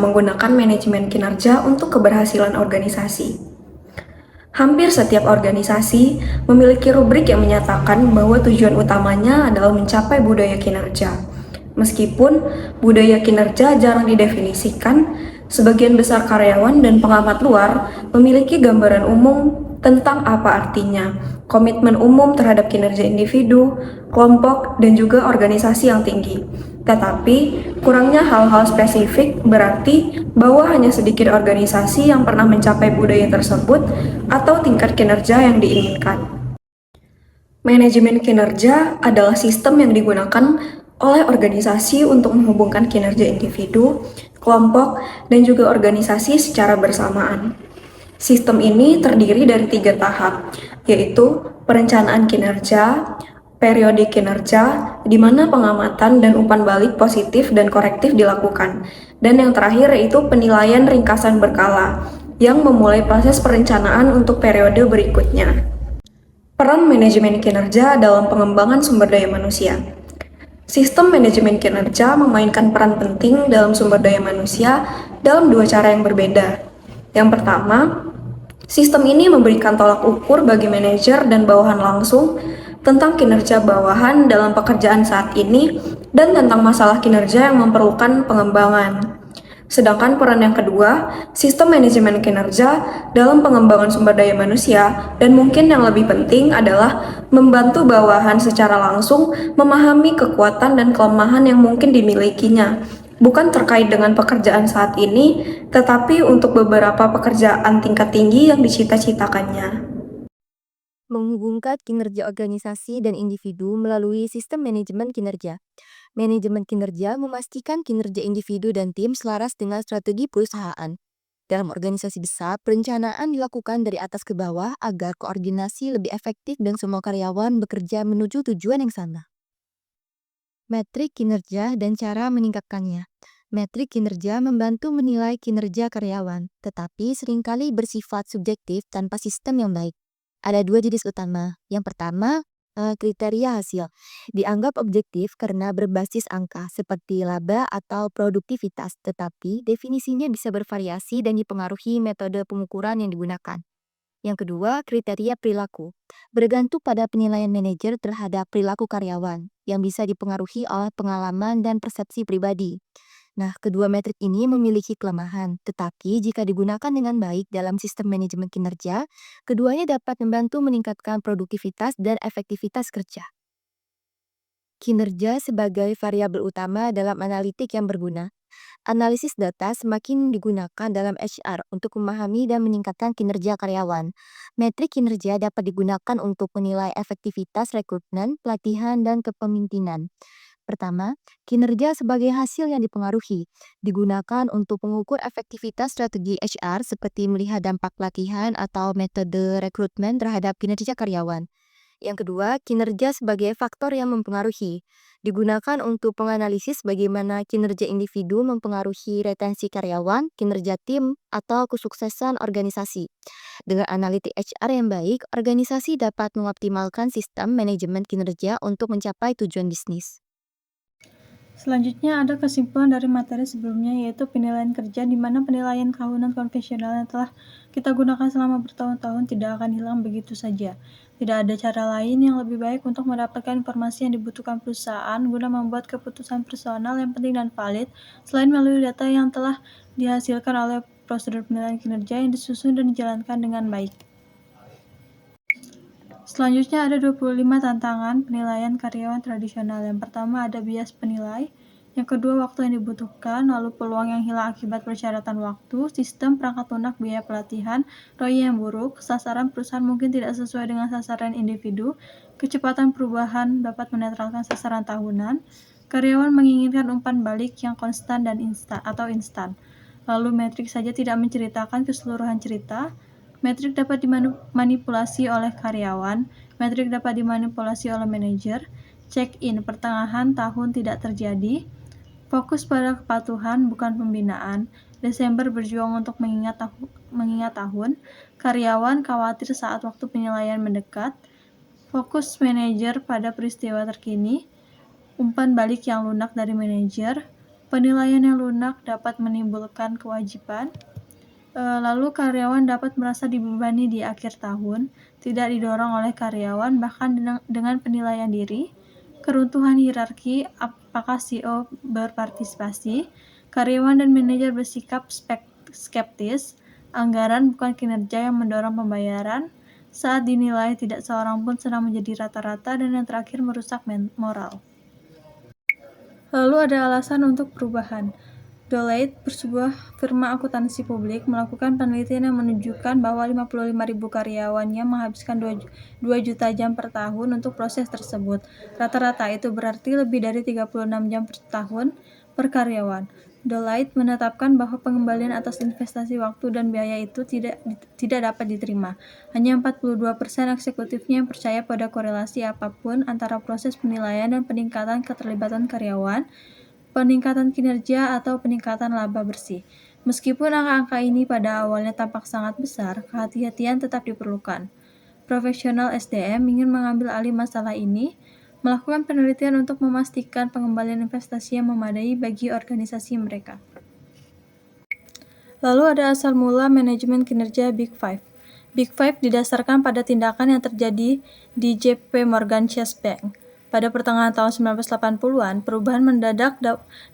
menggunakan manajemen kinerja untuk keberhasilan organisasi. Hampir setiap organisasi memiliki rubrik yang menyatakan bahwa tujuan utamanya adalah mencapai budaya kinerja. Meskipun budaya kinerja jarang didefinisikan, sebagian besar karyawan dan pengamat luar memiliki gambaran umum tentang apa artinya, komitmen umum terhadap kinerja individu, kelompok, dan juga organisasi yang tinggi. Tetapi, kurangnya hal-hal spesifik berarti bahwa hanya sedikit organisasi yang pernah mencapai budaya tersebut atau tingkat kinerja yang diinginkan. Manajemen kinerja adalah sistem yang digunakan oleh organisasi untuk menghubungkan kinerja individu, kelompok, dan juga organisasi secara bersamaan. Sistem ini terdiri dari 3 tahap, yaitu perencanaan kinerja, periode kinerja, di mana pengamatan dan umpan balik positif dan korektif dilakukan, dan yang terakhir yaitu penilaian ringkasan berkala, yang memulai proses perencanaan untuk periode berikutnya. Peran manajemen kinerja dalam pengembangan sumber daya manusia. Sistem manajemen kinerja memainkan peran penting dalam sumber daya manusia dalam 2 cara yang berbeda. Yang pertama, sistem ini memberikan tolak ukur bagi manajer dan bawahan langsung tentang kinerja bawahan dalam pekerjaan saat ini dan tentang masalah kinerja yang memerlukan pengembangan. Sedangkan peran yang kedua, sistem manajemen kinerja dalam pengembangan sumber daya manusia dan mungkin yang lebih penting adalah membantu bawahan secara langsung memahami kekuatan dan kelemahan yang mungkin dimilikinya, bukan terkait dengan pekerjaan saat ini, tetapi untuk beberapa pekerjaan tingkat tinggi yang dicita-citakannya. Menghubungkan kinerja organisasi dan individu melalui sistem manajemen kinerja. Manajemen kinerja memastikan kinerja individu dan tim selaras dengan strategi perusahaan. Dalam organisasi besar, perencanaan dilakukan dari atas ke bawah agar koordinasi lebih efektif dan semua karyawan bekerja menuju tujuan yang sama. Metrik kinerja dan cara meningkatkannya. Metrik kinerja membantu menilai kinerja karyawan, tetapi seringkali bersifat subjektif tanpa sistem yang baik. Ada 2 jenis utama. Yang pertama, kriteria hasil. Dianggap objektif karena berbasis angka seperti laba atau produktivitas, tetapi definisinya bisa bervariasi dan dipengaruhi metode pengukuran yang digunakan. Yang kedua, kriteria perilaku. Bergantung pada penilaian manajer terhadap perilaku karyawan, yang bisa dipengaruhi oleh pengalaman dan persepsi pribadi. Nah, kedua metrik ini memiliki kelemahan, tetapi jika digunakan dengan baik dalam sistem manajemen kinerja, keduanya dapat membantu meningkatkan produktivitas dan efektivitas kerja. Kinerja sebagai variabel utama dalam analitik yang berguna. Analisis data semakin digunakan dalam HR untuk memahami dan meningkatkan kinerja karyawan. Metrik kinerja dapat digunakan untuk menilai efektivitas rekrutmen, pelatihan, dan kepemimpinan. Pertama, kinerja sebagai hasil yang dipengaruhi, digunakan untuk mengukur efektivitas strategi HR seperti melihat dampak pelatihan atau metode rekrutmen terhadap kinerja karyawan. Yang kedua, kinerja sebagai faktor yang mempengaruhi, digunakan untuk menganalisis bagaimana kinerja individu mempengaruhi retensi karyawan, kinerja tim, atau kesuksesan organisasi. Dengan analitik HR yang baik, organisasi dapat mengoptimalkan sistem manajemen kinerja untuk mencapai tujuan bisnis. Selanjutnya ada kesimpulan dari materi sebelumnya, yaitu penilaian kerja, di mana penilaian tahunan konvensional yang telah kita gunakan selama bertahun-tahun tidak akan hilang begitu saja. Tidak ada cara lain yang lebih baik untuk mendapatkan informasi yang dibutuhkan perusahaan guna membuat keputusan personal yang penting dan valid, selain melalui data yang telah dihasilkan oleh prosedur penilaian kinerja yang disusun dan dijalankan dengan baik. Selanjutnya ada 25 tantangan penilaian karyawan tradisional. Yang pertama ada bias penilai, yang kedua waktu yang dibutuhkan, lalu peluang yang hilang akibat persyaratan waktu, sistem perangkat lunak biaya pelatihan, ROI yang buruk, sasaran perusahaan mungkin tidak sesuai dengan sasaran individu, kecepatan perubahan dapat menetralkan sasaran tahunan, karyawan menginginkan umpan balik yang konstan dan instan. Lalu metrik saja tidak menceritakan keseluruhan cerita. Metrik dapat dimanipulasi oleh karyawan, metrik dapat dimanipulasi oleh manajer, check-in pertengahan tahun tidak terjadi, fokus pada kepatuhan bukan pembinaan, Desember berjuang untuk mengingat tahun, karyawan khawatir saat waktu penilaian mendekat, fokus manajer pada peristiwa terkini, umpan balik yang lunak dari manajer, Penilaian yang lunak dapat menimbulkan kewajiban, lalu karyawan dapat merasa dibebani di akhir tahun, tidak didorong oleh karyawan, bahkan dengan penilaian diri, keruntuhan hierarki, apakah CEO berpartisipasi, karyawan dan manajer bersikap skeptis, anggaran bukan kinerja yang mendorong pembayaran, saat dinilai tidak seorang pun senang menjadi rata-rata, dan yang terakhir merusak moral. Lalu ada alasan untuk perubahan. Deloitte, sebuah firma akuntansi publik, melakukan penelitian yang menunjukkan bahwa 55.000 karyawannya menghabiskan 2 juta jam per tahun untuk proses tersebut. Rata-rata itu berarti lebih dari 36 jam per tahun per karyawan. Deloitte menetapkan bahwa pengembalian atas investasi waktu dan biaya itu tidak dapat diterima. Hanya 42% eksekutifnya yang percaya pada korelasi apapun antara proses penilaian dan peningkatan keterlibatan karyawan, peningkatan kinerja, atau peningkatan laba bersih. Meskipun angka-angka ini pada awalnya tampak sangat besar, kehati-hatian tetap diperlukan. Profesional SDM ingin mengambil alih masalah ini, melakukan penelitian untuk memastikan pengembalian investasi yang memadai bagi organisasi mereka. Lalu ada asal mula manajemen kinerja Big Five. Big Five didasarkan pada tindakan yang terjadi di JP Morgan Chase Bank. Pada pertengahan tahun 1980-an, perubahan mendadak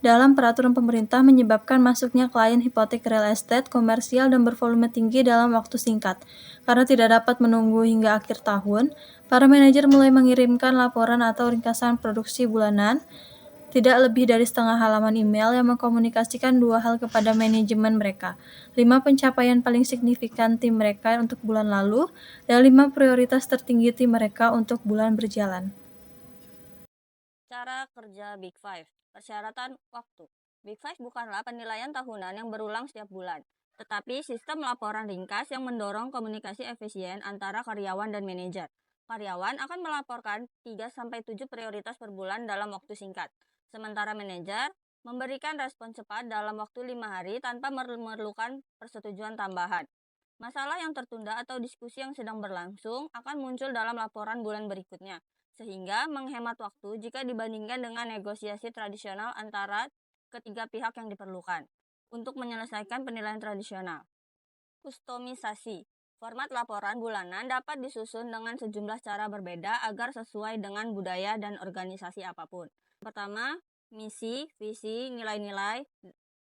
dalam peraturan pemerintah menyebabkan masuknya klien hipotek real estate komersial dan bervolume tinggi dalam waktu singkat. Karena tidak dapat menunggu hingga akhir tahun, para manajer mulai mengirimkan laporan atau ringkasan produksi bulanan, tidak lebih dari setengah halaman email yang mengkomunikasikan dua hal kepada manajemen mereka: 5 pencapaian paling signifikan tim mereka untuk bulan lalu, dan 5 prioritas tertinggi tim mereka untuk bulan berjalan. Cara kerja Big Five. Persyaratan waktu. Big Five bukanlah penilaian tahunan yang berulang setiap bulan, tetapi sistem laporan ringkas yang mendorong komunikasi efisien antara karyawan dan manajer. Karyawan akan melaporkan 3-7 prioritas per bulan dalam waktu singkat, sementara manajer memberikan respon cepat dalam waktu 5 hari tanpa memerlukan persetujuan tambahan. Masalah yang tertunda atau diskusi yang sedang berlangsung akan muncul dalam laporan bulan berikutnya, sehingga menghemat waktu jika dibandingkan dengan negosiasi tradisional antara ketiga pihak yang diperlukan untuk menyelesaikan penilaian tradisional. Kustomisasi. Format laporan bulanan dapat disusun dengan sejumlah cara berbeda agar sesuai dengan budaya dan organisasi apapun. Pertama, misi, visi, nilai-nilai,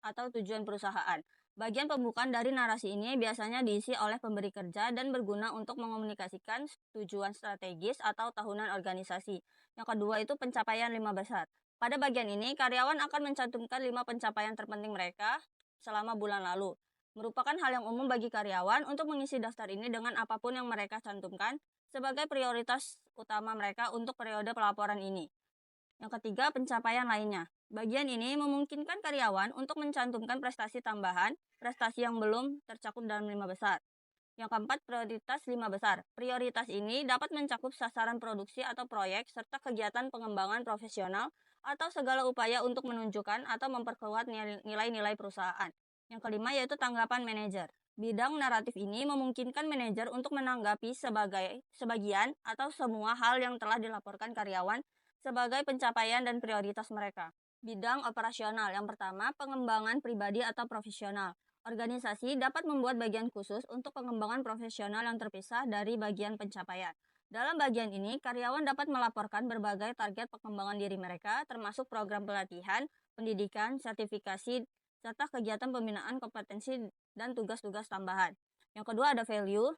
atau tujuan perusahaan. Bagian pembukaan dari narasi ini biasanya diisi oleh pemberi kerja dan berguna untuk mengomunikasikan tujuan strategis atau tahunan organisasi. Yang kedua itu pencapaian 5 besar. Pada bagian ini, karyawan akan mencantumkan 5 pencapaian terpenting mereka selama bulan lalu. Merupakan hal yang umum bagi karyawan untuk mengisi daftar ini dengan apapun yang mereka cantumkan sebagai prioritas utama mereka untuk periode pelaporan ini. Yang ketiga, pencapaian lainnya. Bagian ini memungkinkan karyawan untuk mencantumkan prestasi tambahan, prestasi yang belum tercakup dalam 5 besar. Yang keempat, prioritas 5 besar. Prioritas ini dapat mencakup sasaran produksi atau proyek, serta kegiatan pengembangan profesional, atau segala upaya untuk menunjukkan atau memperkuat nilai-nilai perusahaan. Yang kelima yaitu tanggapan manajer. Bidang naratif ini memungkinkan manajer untuk menanggapi sebagian atau semua hal yang telah dilaporkan karyawan sebagai pencapaian dan prioritas mereka. Bidang operasional. Yang pertama, pengembangan pribadi atau profesional. Organisasi dapat membuat bagian khusus untuk pengembangan profesional yang terpisah dari bagian pencapaian. Dalam bagian ini, karyawan dapat melaporkan berbagai target pengembangan diri mereka, termasuk program pelatihan, pendidikan, sertifikasi, serta kegiatan pembinaan kompetensi dan tugas-tugas tambahan. Yang kedua ada value.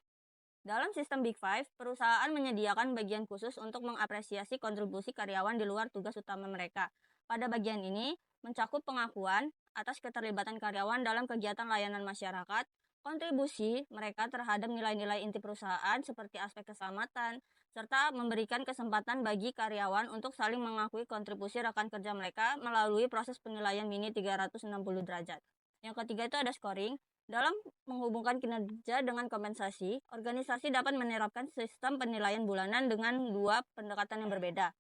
Dalam sistem Big Five, perusahaan menyediakan bagian khusus untuk mengapresiasi kontribusi karyawan di luar tugas utama mereka. Pada bagian ini, mencakup pengakuan atas keterlibatan karyawan dalam kegiatan layanan masyarakat, kontribusi mereka terhadap nilai-nilai inti perusahaan seperti aspek keselamatan, serta memberikan kesempatan bagi karyawan untuk saling mengakui kontribusi rekan kerja mereka melalui proses penilaian mini 360 derajat. Yang ketiga itu ada scoring. Dalam menghubungkan kinerja dengan kompensasi, organisasi dapat menerapkan sistem penilaian bulanan dengan dua pendekatan yang berbeda.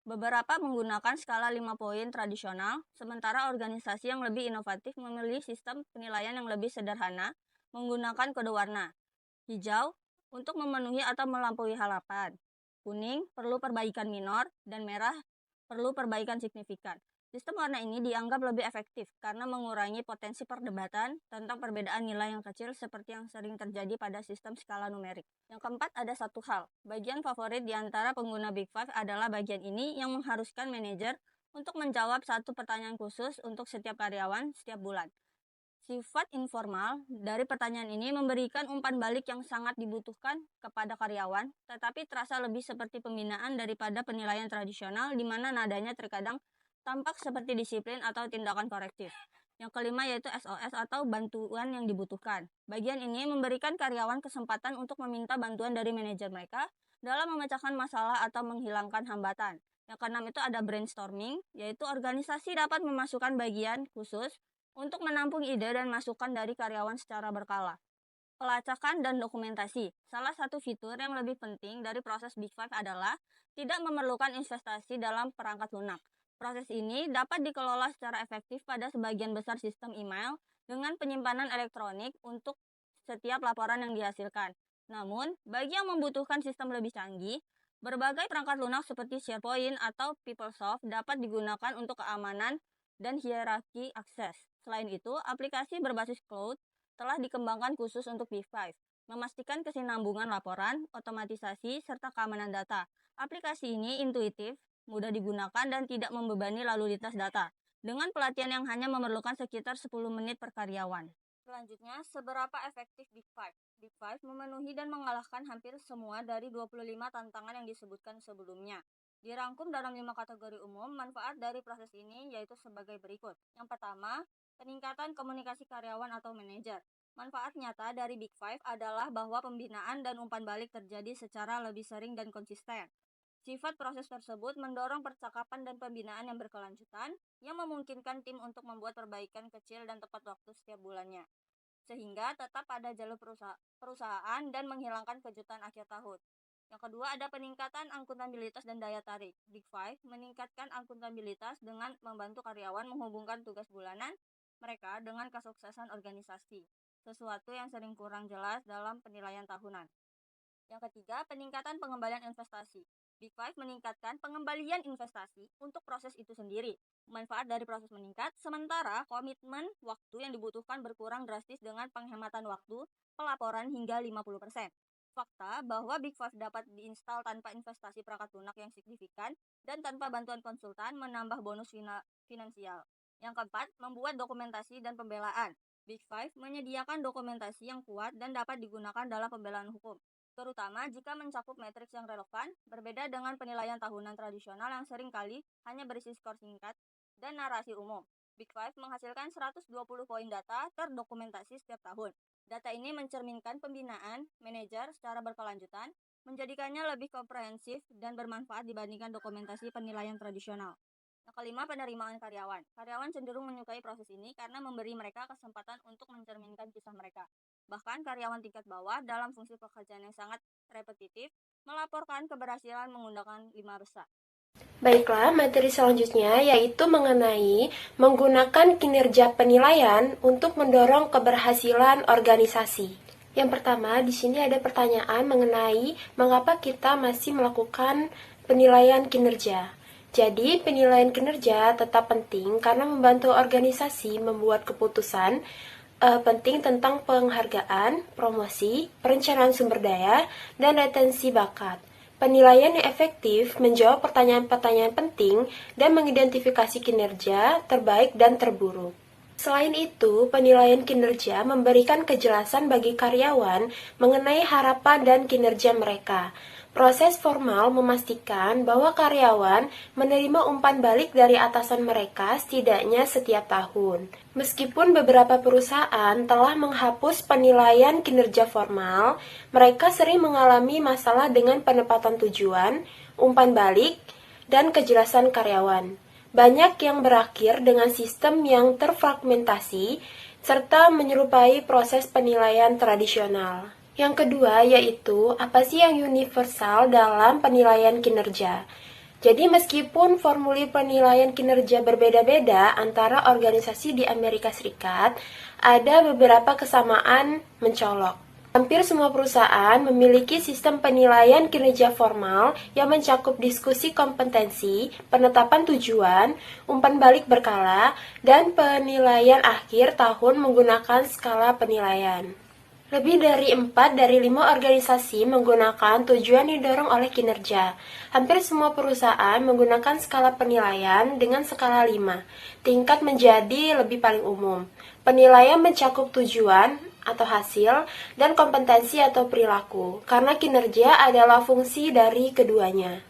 Beberapa menggunakan skala 5 poin tradisional, sementara organisasi yang lebih inovatif memilih sistem penilaian yang lebih sederhana menggunakan kode warna. Hijau untuk memenuhi atau melampaui harapan, kuning perlu perbaikan minor, dan merah perlu perbaikan signifikan. Sistem warna ini dianggap lebih efektif karena mengurangi potensi perdebatan tentang perbedaan nilai yang kecil seperti yang sering terjadi pada sistem skala numerik. Yang keempat, ada satu hal. Bagian favorit di antara pengguna Big Five adalah bagian ini yang mengharuskan manajer untuk menjawab satu pertanyaan khusus untuk setiap karyawan setiap bulan. Sifat informal dari pertanyaan ini memberikan umpan balik yang sangat dibutuhkan kepada karyawan, tetapi terasa lebih seperti pembinaan daripada penilaian tradisional di mana nadanya terkadang tampak seperti disiplin atau tindakan korektif. Yang kelima yaitu SOS atau bantuan yang dibutuhkan. Bagian ini memberikan karyawan kesempatan untuk meminta bantuan dari manajer mereka dalam memecahkan masalah atau menghilangkan hambatan. Yang keenam itu ada brainstorming, yaitu organisasi dapat memasukkan bagian khusus untuk menampung ide dan masukan dari karyawan secara berkala. Pelacakan dan dokumentasi. Salah satu fitur yang lebih penting dari proses Big Five adalah tidak memerlukan investasi dalam perangkat lunak. Proses ini dapat dikelola secara efektif pada sebagian besar sistem email dengan penyimpanan elektronik untuk setiap laporan yang dihasilkan. Namun, bagi yang membutuhkan sistem lebih canggih, berbagai perangkat lunak seperti SharePoint atau PeopleSoft dapat digunakan untuk keamanan dan hierarki akses. Selain itu, aplikasi berbasis cloud telah dikembangkan khusus untuk Big Five, memastikan kesinambungan laporan, otomatisasi, serta keamanan data. Aplikasi ini intuitif, mudah digunakan, dan tidak membebani lalu lintas data, dengan pelatihan yang hanya memerlukan sekitar 10 menit per karyawan. Selanjutnya, seberapa efektif Big Five? Big Five memenuhi dan mengalahkan hampir semua dari 25 tantangan yang disebutkan sebelumnya. Dirangkum dalam 5 kategori umum, manfaat dari proses ini yaitu sebagai berikut. Yang pertama, peningkatan komunikasi karyawan atau manajer. Manfaat nyata dari Big Five adalah bahwa pembinaan dan umpan balik terjadi secara lebih sering dan konsisten. Sifat proses tersebut mendorong percakapan dan pembinaan yang berkelanjutan, yang memungkinkan tim untuk membuat perbaikan kecil dan tepat waktu setiap bulannya, sehingga tetap pada jalur perusahaan dan menghilangkan kejutan akhir tahun. Yang kedua, ada peningkatan akuntabilitas dan daya tarik. Big Five meningkatkan akuntabilitas dengan membantu karyawan menghubungkan tugas bulanan mereka dengan kesuksesan organisasi, sesuatu yang sering kurang jelas dalam penilaian tahunan. Yang ketiga, peningkatan pengembalian investasi. Big Five meningkatkan pengembalian investasi untuk proses itu sendiri. Manfaat dari proses meningkat, sementara komitmen waktu yang dibutuhkan berkurang drastis dengan penghematan waktu pelaporan hingga 50%. Fakta bahwa Big Five dapat diinstal tanpa investasi perangkat lunak yang signifikan dan tanpa bantuan konsultan menambah bonus finansial. Yang keempat, membuat dokumentasi dan pembelaan. Big Five menyediakan dokumentasi yang kuat dan dapat digunakan dalam pembelaan hukum, terutama jika mencakup matriks yang relevan, berbeda dengan penilaian tahunan tradisional yang seringkali hanya berisi skor singkat dan narasi umum. Big Five menghasilkan 120 poin data terdokumentasi setiap tahun. Data ini mencerminkan pembinaan manajer secara berkelanjutan, menjadikannya lebih komprehensif dan bermanfaat dibandingkan dokumentasi penilaian tradisional. Yang kelima, penerimaan karyawan. Karyawan cenderung menyukai proses ini karena memberi mereka kesempatan untuk mencerminkan kisah mereka. Bahkan karyawan tingkat bawah dalam fungsi pekerjaan yang sangat repetitif melaporkan keberhasilan menggunakan 5 besar. Baiklah, materi selanjutnya yaitu mengenai menggunakan kinerja penilaian untuk mendorong keberhasilan organisasi. Yang pertama, di sini ada pertanyaan mengenai mengapa kita masih melakukan penilaian kinerja. Jadi, penilaian kinerja tetap penting karena membantu organisasi membuat keputusan penting tentang penghargaan, promosi, perencanaan sumber daya, dan retensi bakat. Penilaian yang efektif menjawab pertanyaan-pertanyaan penting dan mengidentifikasi kinerja terbaik dan terburuk. Selain itu, penilaian kinerja memberikan kejelasan bagi karyawan mengenai harapan dan kinerja mereka. Proses formal memastikan bahwa karyawan menerima umpan balik dari atasan mereka setidaknya setiap tahun. Meskipun beberapa perusahaan telah menghapus penilaian kinerja formal, mereka sering mengalami masalah dengan penempatan tujuan, umpan balik, dan kejelasan karyawan. Banyak yang berakhir dengan sistem yang terfragmentasi serta menyerupai proses penilaian tradisional. Yang kedua yaitu, apa sih yang universal dalam penilaian kinerja? Jadi meskipun formulir penilaian kinerja berbeda-beda antara organisasi di Amerika Serikat, ada beberapa kesamaan mencolok. Hampir semua perusahaan memiliki sistem penilaian kinerja formal yang mencakup diskusi kompetensi, penetapan tujuan, umpan balik berkala, dan penilaian akhir tahun menggunakan skala penilaian. Lebih dari 4 dari 5 organisasi menggunakan tujuan didorong oleh kinerja. Hampir semua perusahaan menggunakan skala penilaian dengan skala 5. Tingkat menjadi lebih paling umum. Penilaian mencakup tujuan atau hasil dan kompetensi atau perilaku, karena kinerja adalah fungsi dari keduanya.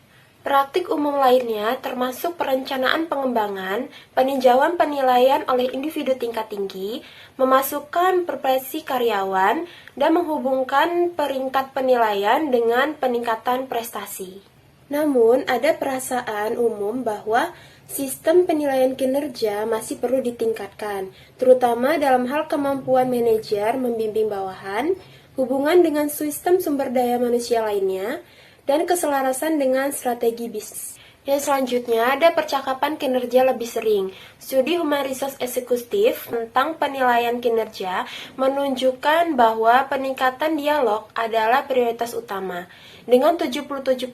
Praktik umum lainnya termasuk perencanaan pengembangan, peninjauan penilaian oleh individu tingkat tinggi, memasukkan profesi karyawan, dan menghubungkan peringkat penilaian dengan peningkatan prestasi. Namun, ada perasaan umum bahwa sistem penilaian kinerja masih perlu ditingkatkan, terutama dalam hal kemampuan manajer membimbing bawahan, hubungan dengan sistem sumber daya manusia lainnya, dan keselarasan dengan strategi bisnis. Yang selanjutnya ada percakapan kinerja lebih sering. Studi Human Resource Executive tentang penilaian kinerja menunjukkan bahwa peningkatan dialog adalah prioritas utama. Dengan 77%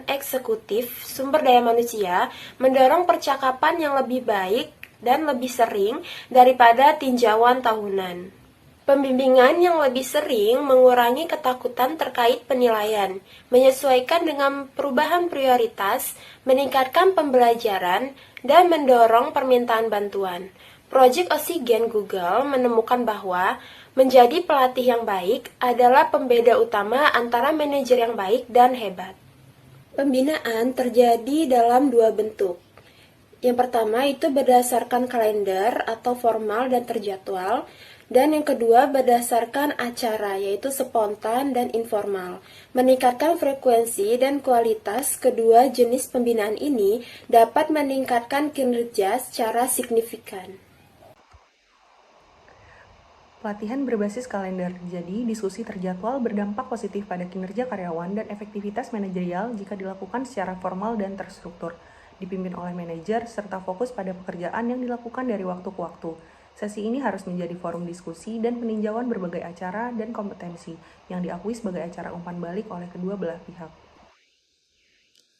eksekutif sumber daya manusia mendorong percakapan yang lebih baik dan lebih sering daripada tinjauan tahunan. Pembimbingan yang lebih sering mengurangi ketakutan terkait penilaian, menyesuaikan dengan perubahan prioritas, meningkatkan pembelajaran, dan mendorong permintaan bantuan. Project Oksigen Google menemukan bahwa menjadi pelatih yang baik adalah pembeda utama antara manajer yang baik dan hebat. Pembinaan terjadi dalam dua bentuk. Yang pertama itu berdasarkan kalender atau formal dan terjadwal, dan yang kedua berdasarkan acara yaitu spontan dan informal. Meningkatkan frekuensi dan kualitas kedua jenis pembinaan ini dapat meningkatkan kinerja secara signifikan. Pelatihan berbasis kalender, jadi diskusi terjadwal berdampak positif pada kinerja karyawan dan efektivitas manajerial jika dilakukan secara formal dan terstruktur, dipimpin oleh manajer, serta fokus pada pekerjaan yang dilakukan dari waktu ke waktu. Sesi ini harus menjadi forum diskusi dan peninjauan berbagai acara dan kompetensi yang diakui sebagai acara umpan balik oleh kedua belah pihak.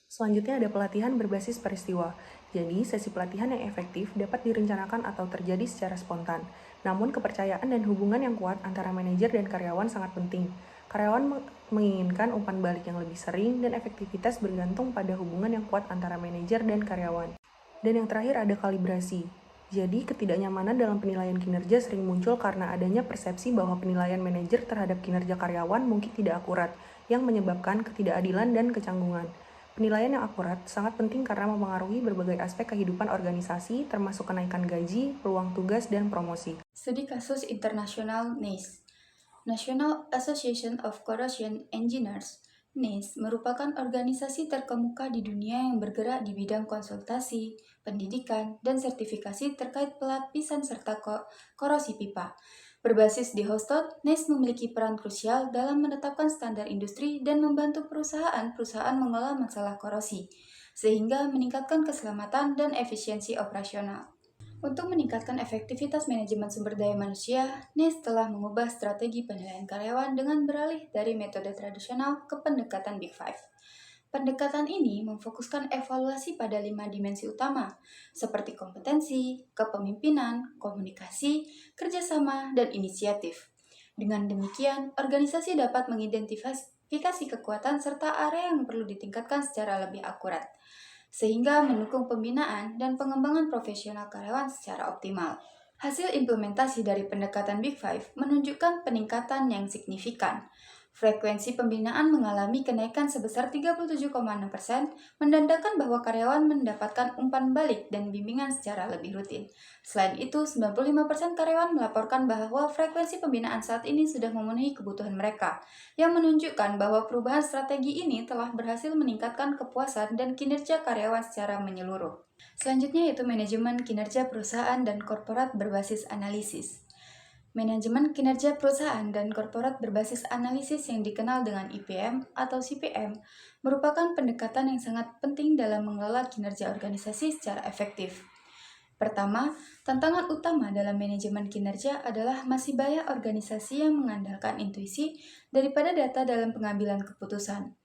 Selanjutnya ada pelatihan berbasis peristiwa. Jadi, sesi pelatihan yang efektif dapat direncanakan atau terjadi secara spontan. Namun, kepercayaan dan hubungan yang kuat antara manajer dan karyawan sangat penting. Karyawan menginginkan umpan balik yang lebih sering dan efektivitas bergantung pada hubungan yang kuat antara manajer dan karyawan. Dan yang terakhir ada kalibrasi. Jadi, ketidaknyamanan dalam penilaian kinerja sering muncul karena adanya persepsi bahwa penilaian manajer terhadap kinerja karyawan mungkin tidak akurat, yang menyebabkan ketidakadilan dan kecanggungan. Penilaian yang akurat sangat penting karena mempengaruhi berbagai aspek kehidupan organisasi, termasuk kenaikan gaji, peluang tugas, dan promosi. Studi kasus internasional NICE, National Association of Corrosion Engineers. NICE merupakan organisasi terkemuka di dunia yang bergerak di bidang konsultasi, pendidikan, dan sertifikasi terkait pelapisan serta korosi pipa. Berbasis di Houston, NICE memiliki peran krusial dalam menetapkan standar industri dan membantu perusahaan-perusahaan mengelola masalah korosi, sehingga meningkatkan keselamatan dan efisiensi operasional. Untuk meningkatkan efektivitas manajemen sumber daya manusia, NICE telah mengubah strategi penilaian karyawan dengan beralih dari metode tradisional ke pendekatan Big Five. Pendekatan ini memfokuskan evaluasi pada 5 dimensi utama, seperti kompetensi, kepemimpinan, komunikasi, kerjasama, dan inisiatif. Dengan demikian, organisasi dapat mengidentifikasi kekuatan serta area yang perlu ditingkatkan secara lebih akurat, sehingga mendukung pembinaan dan pengembangan profesional karyawan secara optimal. Hasil implementasi dari pendekatan Big Five menunjukkan peningkatan yang signifikan. Frekuensi pembinaan mengalami kenaikan sebesar 37,6%, menandakan bahwa karyawan mendapatkan umpan balik dan bimbingan secara lebih rutin. Selain itu, 95% karyawan melaporkan bahwa frekuensi pembinaan saat ini sudah memenuhi kebutuhan mereka, yang menunjukkan bahwa perubahan strategi ini telah berhasil meningkatkan kepuasan dan kinerja karyawan secara menyeluruh. Selanjutnya yaitu manajemen kinerja perusahaan dan korporat berbasis analisis. Manajemen kinerja perusahaan dan korporat berbasis analisis yang dikenal dengan IPM atau CPM merupakan pendekatan yang sangat penting dalam mengelola kinerja organisasi secara efektif. Pertama, tantangan utama dalam manajemen kinerja adalah masih banyak organisasi yang mengandalkan intuisi daripada data dalam pengambilan keputusan.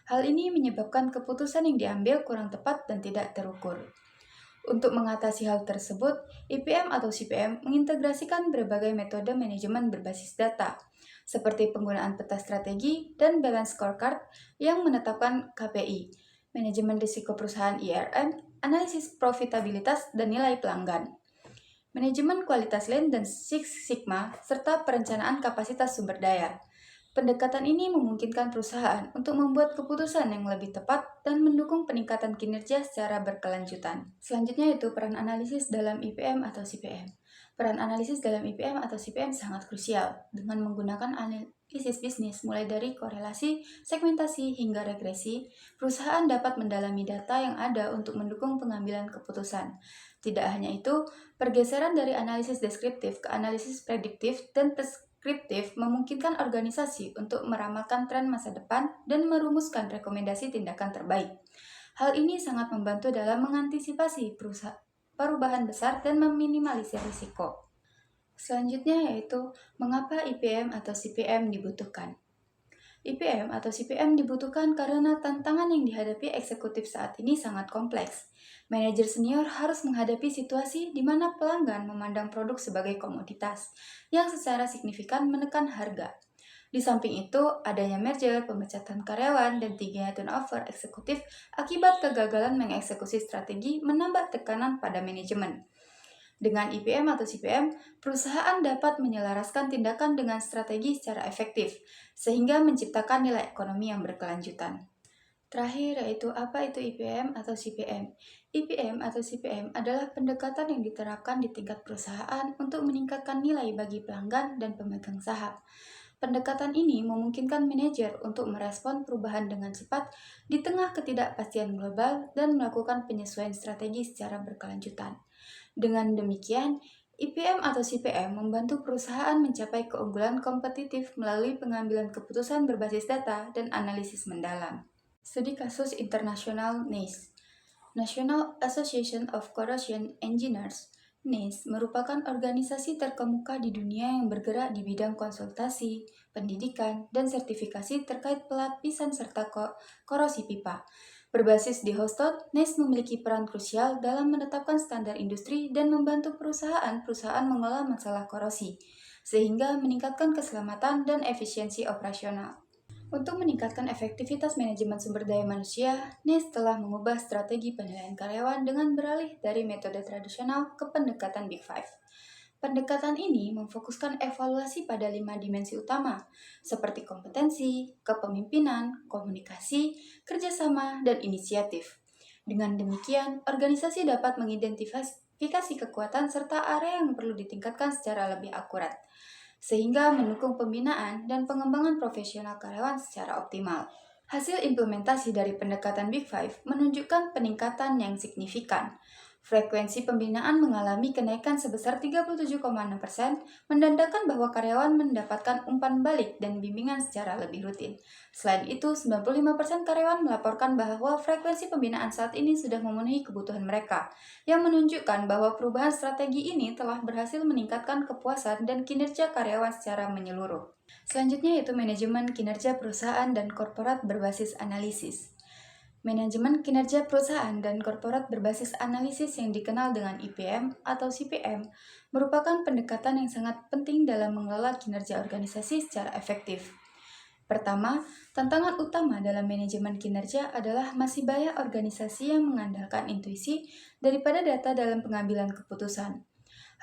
Hal ini menyebabkan keputusan yang diambil kurang tepat dan tidak terukur. Untuk mengatasi hal tersebut, IPM atau CPM mengintegrasikan berbagai metode manajemen berbasis data, seperti penggunaan peta strategi dan balance scorecard yang menetapkan KPI, manajemen risiko perusahaan IRM, analisis profitabilitas dan nilai pelanggan, manajemen kualitas land dan Six Sigma, serta perencanaan kapasitas sumber daya. Pendekatan ini memungkinkan perusahaan untuk membuat keputusan yang lebih tepat dan mendukung peningkatan kinerja secara berkelanjutan. Selanjutnya yaitu peran analisis dalam IPM atau CPM. Peran analisis dalam IPM atau CPM sangat krusial dengan menggunakan analisis bisnis mulai dari korelasi, segmentasi, hingga regresi. Perusahaan dapat mendalami data yang ada untuk mendukung pengambilan keputusan. Tidak hanya itu, pergeseran dari analisis deskriptif ke analisis prediktif dan preskriptif memungkinkan organisasi untuk meramalkan tren masa depan dan merumuskan rekomendasi tindakan terbaik. Hal ini sangat membantu dalam mengantisipasi perubahan besar dan meminimalisir risiko. Selanjutnya yaitu mengapa IPM atau CPM dibutuhkan. IPM atau CPM dibutuhkan karena tantangan yang dihadapi eksekutif saat ini sangat kompleks. Manajer senior harus menghadapi situasi di mana pelanggan memandang produk sebagai komoditas yang secara signifikan menekan harga. Di samping itu, adanya merger, pemecatan karyawan, dan tingginya turnover eksekutif akibat kegagalan mengeksekusi strategi menambah tekanan pada manajemen. Dengan IPM atau CPM, perusahaan dapat menyelaraskan tindakan dengan strategi secara efektif, sehingga menciptakan nilai ekonomi yang berkelanjutan. Terakhir yaitu apa itu IPM atau CPM. IPM atau CPM adalah pendekatan yang diterapkan di tingkat perusahaan untuk meningkatkan nilai bagi pelanggan dan pemegang saham. Pendekatan ini memungkinkan manajer untuk merespon perubahan dengan cepat di tengah ketidakpastian global dan melakukan penyesuaian strategi secara berkelanjutan. Dengan demikian, IPM atau CPM membantu perusahaan mencapai keunggulan kompetitif melalui pengambilan keputusan berbasis data dan analisis mendalam. Studi kasus internasional NICE, National Association of Corrosion Engineers, NICE merupakan organisasi terkemuka di dunia yang bergerak di bidang konsultasi, pendidikan, dan sertifikasi terkait pelapisan serta korosi pipa. Berbasis di Houston, NICE memiliki peran krusial dalam menetapkan standar industri dan membantu perusahaan-perusahaan mengelola masalah korosi, sehingga meningkatkan keselamatan dan efisiensi operasional. Untuk meningkatkan efektivitas manajemen sumber daya manusia, NICE telah mengubah strategi penilaian karyawan dengan beralih dari metode tradisional ke pendekatan Big Five. Pendekatan ini memfokuskan evaluasi pada 5 dimensi utama, seperti kompetensi, kepemimpinan, komunikasi, kerjasama, dan inisiatif. Dengan demikian, organisasi dapat mengidentifikasi kekuatan serta area yang perlu ditingkatkan secara lebih akurat, sehingga mendukung pembinaan dan pengembangan profesional karyawan secara optimal. Hasil implementasi dari pendekatan Big Five menunjukkan peningkatan yang signifikan. Frekuensi pembinaan mengalami kenaikan sebesar 37,6%, menandakan bahwa karyawan mendapatkan umpan balik dan bimbingan secara lebih rutin. Selain itu, 95% karyawan melaporkan bahwa frekuensi pembinaan saat ini sudah memenuhi kebutuhan mereka, yang menunjukkan bahwa perubahan strategi ini telah berhasil meningkatkan kepuasan dan kinerja karyawan secara menyeluruh. Selanjutnya yaitu manajemen kinerja perusahaan dan korporat berbasis analisis. Manajemen kinerja perusahaan dan korporat berbasis analisis yang dikenal dengan IPM atau CPM merupakan pendekatan yang sangat penting dalam mengelola kinerja organisasi secara efektif. Pertama, tantangan utama dalam manajemen kinerja adalah masih banyak organisasi yang mengandalkan intuisi daripada data dalam pengambilan keputusan.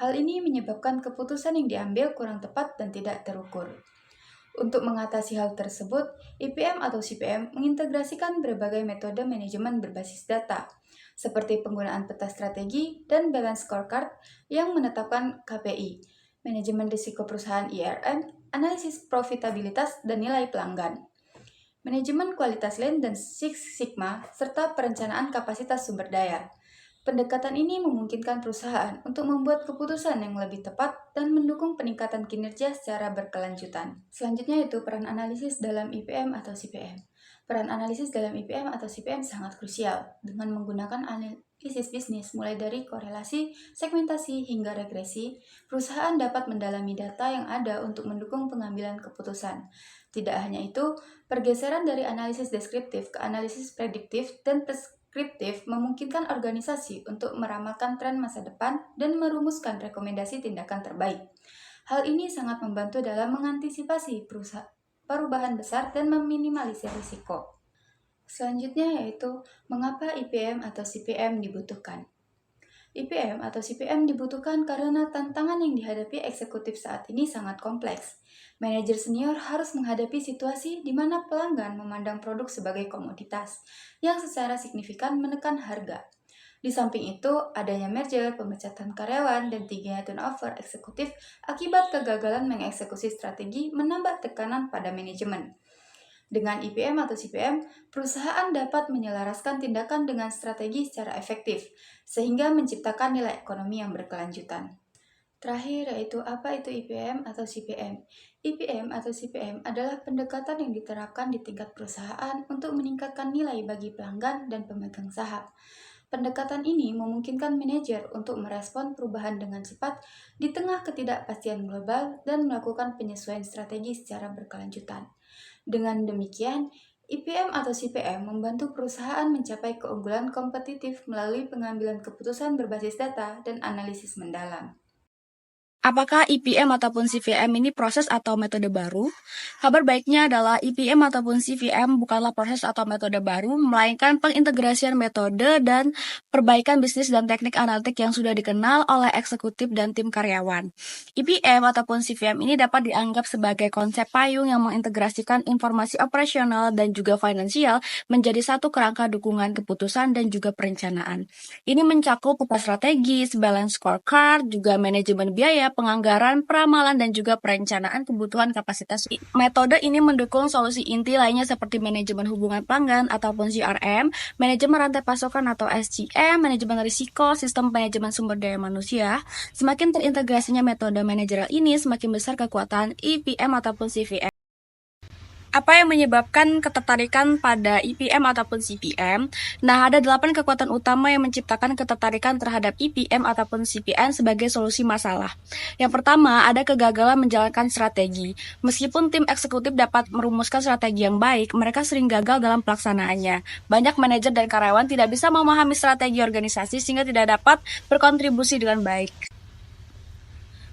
Hal ini menyebabkan keputusan yang diambil kurang tepat dan tidak terukur. Untuk mengatasi hal tersebut, IPM atau CPM mengintegrasikan berbagai metode manajemen berbasis data, seperti penggunaan peta strategi dan balance scorecard yang menetapkan KPI, manajemen risiko perusahaan IRM, analisis profitabilitas dan nilai pelanggan, manajemen kualitas land dan Six Sigma, serta perencanaan kapasitas sumber daya. Pendekatan ini memungkinkan perusahaan untuk membuat keputusan yang lebih tepat dan mendukung peningkatan kinerja secara berkelanjutan. Selanjutnya yaitu peran analisis dalam IPM atau CPM. Peran analisis dalam IPM atau CPM sangat krusial dengan menggunakan analisis bisnis, mulai dari korelasi, segmentasi, hingga regresi, perusahaan dapat mendalami data yang ada untuk mendukung pengambilan keputusan. Tidak hanya itu, pergeseran dari analisis deskriptif ke analisis prediktif dan preskriptif memungkinkan organisasi untuk meramalkan tren masa depan dan merumuskan rekomendasi tindakan terbaik. Hal ini sangat membantu dalam mengantisipasi perubahan besar dan meminimalisir risiko. Selanjutnya yaitu mengapa IPM atau CPM dibutuhkan. IPM atau CPM dibutuhkan karena tantangan yang dihadapi eksekutif saat ini sangat kompleks. Manajer senior harus menghadapi situasi di mana pelanggan memandang produk sebagai komoditas yang secara signifikan menekan harga. Di samping itu, adanya merger, pemecatan karyawan, dan tingginya turnover eksekutif akibat kegagalan mengeksekusi strategi menambah tekanan pada manajemen. Dengan IPM atau CPM, perusahaan dapat menyelaraskan tindakan dengan strategi secara efektif, sehingga menciptakan nilai ekonomi yang berkelanjutan. Terakhir yaitu apa itu IPM atau CPM? IPM atau CPM adalah pendekatan yang diterapkan di tingkat perusahaan untuk meningkatkan nilai bagi pelanggan dan pemegang saham. Pendekatan ini memungkinkan manajer untuk merespon perubahan dengan cepat di tengah ketidakpastian global dan melakukan penyesuaian strategi secara berkelanjutan. Dengan demikian, IPM atau CPM membantu perusahaan mencapai keunggulan kompetitif melalui pengambilan keputusan berbasis data dan analisis mendalam. Apakah IPM ataupun CVM ini proses atau metode baru? Kabar baiknya adalah IPM ataupun CVM bukanlah proses atau metode baru, melainkan pengintegrasian metode dan perbaikan bisnis dan teknik analitik yang sudah dikenal oleh eksekutif dan tim karyawan. IPM ataupun CVM ini dapat dianggap sebagai konsep payung yang mengintegrasikan informasi operasional dan juga finansial menjadi satu kerangka dukungan keputusan dan juga perencanaan. Ini mencakup peta strategis, balance scorecard, juga manajemen biaya, penganggaran, peramalan, dan juga perencanaan kebutuhan kapasitas. Metode ini mendukung solusi inti lainnya seperti manajemen hubungan pelanggan ataupun CRM, manajemen rantai pasokan atau SCM, manajemen risiko, sistem manajemen sumber daya manusia. Semakin terintegrasinya metode manajerial ini, semakin besar kekuatan IPM ataupun CVM. Apa yang menyebabkan ketertarikan pada IPM ataupun CPM? Nah, ada 8 kekuatan utama yang menciptakan ketertarikan terhadap IPM ataupun CPM sebagai solusi masalah. Yang pertama, ada kegagalan menjalankan strategi. Meskipun tim eksekutif dapat merumuskan strategi yang baik, mereka sering gagal dalam pelaksanaannya. Banyak manajer dan karyawan tidak bisa memahami strategi organisasi sehingga tidak dapat berkontribusi dengan baik.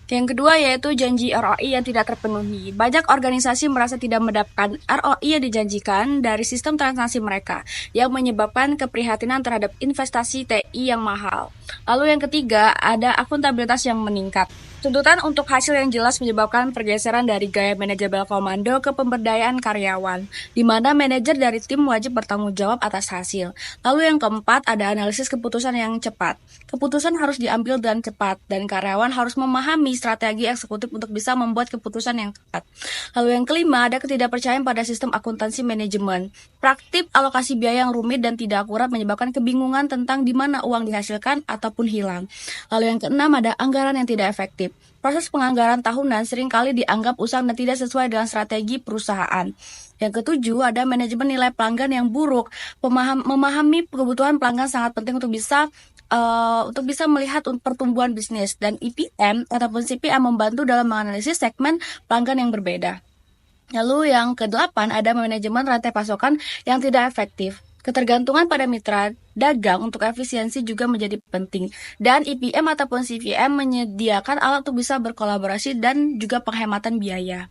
Yang kedua yaitu janji ROI yang tidak terpenuhi. Banyak organisasi merasa tidak mendapatkan ROI yang dijanjikan dari sistem transaksi mereka, yang menyebabkan keprihatinan terhadap investasi TI yang mahal. Lalu yang ketiga, ada akuntabilitas yang meningkat. Tuntutan untuk hasil yang jelas menyebabkan pergeseran dari gaya manajemen komando ke pemberdayaan karyawan, di mana manajer dari tim wajib bertanggung jawab atas hasil. Lalu yang keempat, ada analisis keputusan yang cepat. Keputusan harus diambil dengan cepat, dan karyawan harus memahami strategi eksekutif untuk bisa membuat keputusan yang tepat. Lalu yang kelima, ada ketidakpercayaan pada sistem akuntansi manajemen. Praktik alokasi biaya yang rumit dan tidak akurat menyebabkan kebingungan tentang di mana uang dihasilkan ataupun hilang. Lalu yang keenam, ada anggaran yang tidak efektif. Proses penganggaran tahunan seringkali dianggap usang dan tidak sesuai dengan strategi perusahaan. Yang ketujuh, ada manajemen nilai pelanggan yang buruk. Memahami kebutuhan pelanggan sangat penting untuk bisa melihat pertumbuhan bisnis, dan IPM ataupun CPM membantu dalam menganalisis segmen pelanggan yang berbeda. Lalu yang kedelapan, ada manajemen rantai pasokan yang tidak efektif. Ketergantungan pada mitra dagang untuk efisiensi juga menjadi penting, dan IPM ataupun CVM menyediakan alat untuk bisa berkolaborasi dan juga penghematan biaya.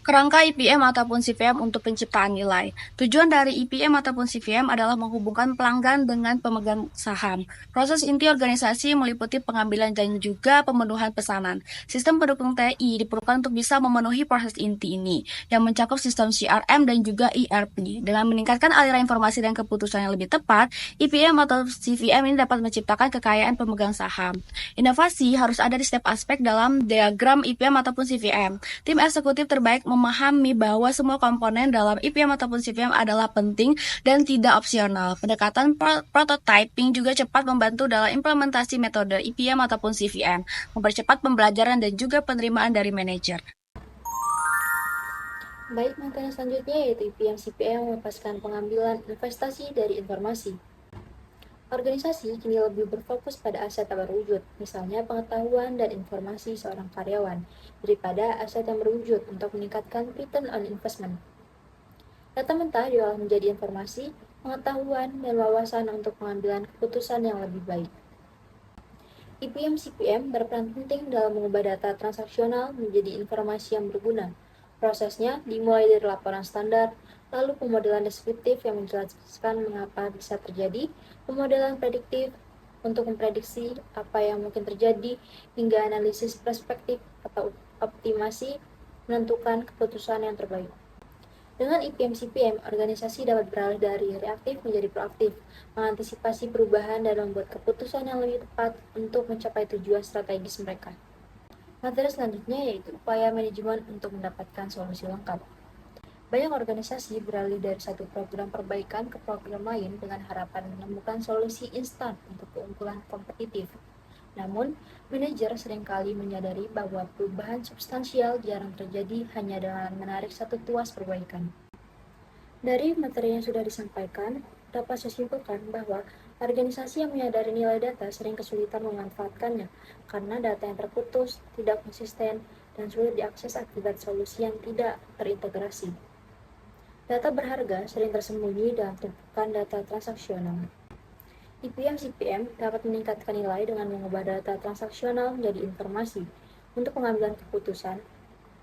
Kerangka IPM ataupun CVM untuk penciptaan nilai. Tujuan dari IPM ataupun CVM adalah menghubungkan pelanggan dengan pemegang saham. Proses inti organisasi meliputi pengambilan dan juga pemenuhan pesanan. Sistem pendukung TI diperlukan untuk bisa memenuhi proses inti ini, yang mencakup sistem CRM dan juga ERP. Dengan meningkatkan aliran informasi dan keputusan yang lebih tepat, IPM atau CVM ini dapat menciptakan kekayaan pemegang saham. Inovasi harus ada di setiap aspek dalam diagram IPM ataupun CVM. Tim eksekutif terbaik memahami bahwa semua komponen dalam IPM ataupun CVM adalah penting dan tidak opsional. Pendekatan prototyping juga cepat membantu dalam implementasi metode IPM ataupun CVM, mempercepat pembelajaran dan juga penerimaan dari manajer. Baik, materi selanjutnya yaitu IPM CPM melepaskan pengambilan investasi dari informasi. Organisasi kini lebih berfokus pada aset tak berwujud, misalnya pengetahuan dan informasi seorang karyawan, daripada aset yang berwujud untuk meningkatkan return on investment. Data mentah diolah menjadi informasi, pengetahuan, dan wawasan untuk pengambilan keputusan yang lebih baik. IPM-CPM berperan penting dalam mengubah data transaksional menjadi informasi yang berguna. Prosesnya dimulai dari laporan standar, lalu pemodelan deskriptif yang menjelaskan mengapa bisa terjadi, pemodelan prediktif untuk memprediksi apa yang mungkin terjadi, hingga analisis perspektif atau optimasi menentukan keputusan yang terbaik. Dengan IPM-CPM, organisasi dapat beralih dari reaktif menjadi proaktif, mengantisipasi perubahan dan membuat keputusan yang lebih tepat untuk mencapai tujuan strategis mereka. Materi selanjutnya yaitu upaya manajemen untuk mendapatkan solusi lengkap. Banyak organisasi beralih dari satu program perbaikan ke program lain dengan harapan menemukan solusi instan untuk keunggulan kompetitif. Namun, manajer seringkali menyadari bahwa perubahan substansial jarang terjadi hanya dengan menarik satu tuas perbaikan. Dari materi yang sudah disampaikan, dapat saya simpulkan bahwa organisasi yang menyadari nilai data sering kesulitan memanfaatkannya karena data yang terputus, tidak konsisten, dan sulit diakses akibat solusi yang tidak terintegrasi. Data berharga sering tersembunyi dalam tumpukan data transaksional. IPM-CPM dapat meningkatkan nilai dengan mengubah data transaksional menjadi informasi untuk pengambilan keputusan.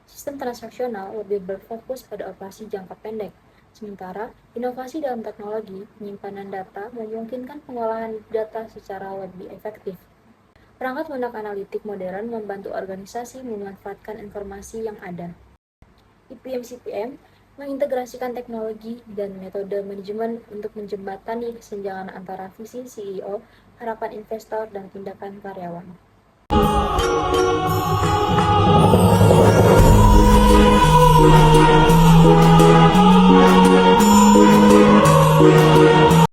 Sistem transaksional lebih berfokus pada operasi jangka pendek, sementara inovasi dalam teknologi penyimpanan data memungkinkan pengolahan data secara lebih efektif. Perangkat lunak analitik modern membantu organisasi memanfaatkan informasi yang ada. IPM-CPM mengintegrasikan teknologi dan metode manajemen untuk menjembatani kesenjangan antara visi CEO, harapan investor, dan tindakan karyawan.